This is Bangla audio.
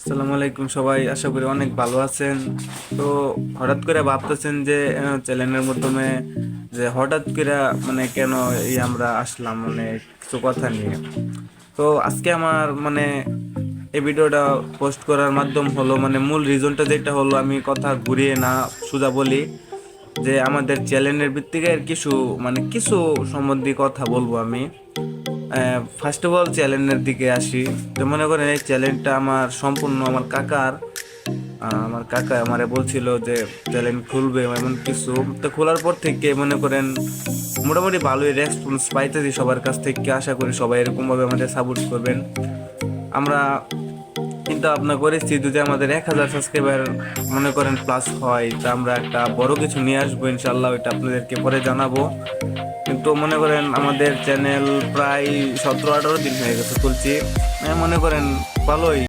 আসসালামু আলাইকুম সবাই, আশা করি অনেক ভালো আছেন। তো হঠাৎ করে ভাবতেছেন যে চ্যানেলের মাধ্যমে যে হঠাৎ করে কেন এই আমরা আসলাম কিছু কথা নিয়ে। তো আজকে আমার এই ভিডিওটা পোস্ট করার মাধ্যম হলো মূল রিজনটা যেটা হলো, আমি কথা ঘুরিয়ে না সোজা বলি যে আমাদের চ্যানেলের ভিত্তিকে কিছু কিছু সম্বন্ধে কথা বলবো আমি। ফার্স্ট অফ অল চ্যানেলের দিকে আসি। তো মনে করেন এই চ্যানেলটা আমার সম্পূর্ণ আমার কাকার। আমার কাকা আমারে বলছিল যে চ্যানেল খুলবে এমন কিছু। তো খোলার পর থেকে মনে করেন মোটামুটি ভালোই রেসপন্স পাইতেছি সবার কাছ থেকে। আশা করি সবাই এরকম ভাবে আমাদের সাপোর্ট করবেন। আমরা চিন্তা ভাবনা করেছি যদি আমাদের 1,000 সাবস্ক্রাইবার মনে করেন প্লাস হয়, তা আমরা একটা বড় কিছু নিয়ে আসবো ইনশাল্লাহ, ওইটা আপনাদেরকে পরে জানাবো। কিন্তু মনে করেন আমাদের চ্যানেল প্রায় 17-18 দিন হয়ে গেছে খুলছি। মনে করেন ভালোই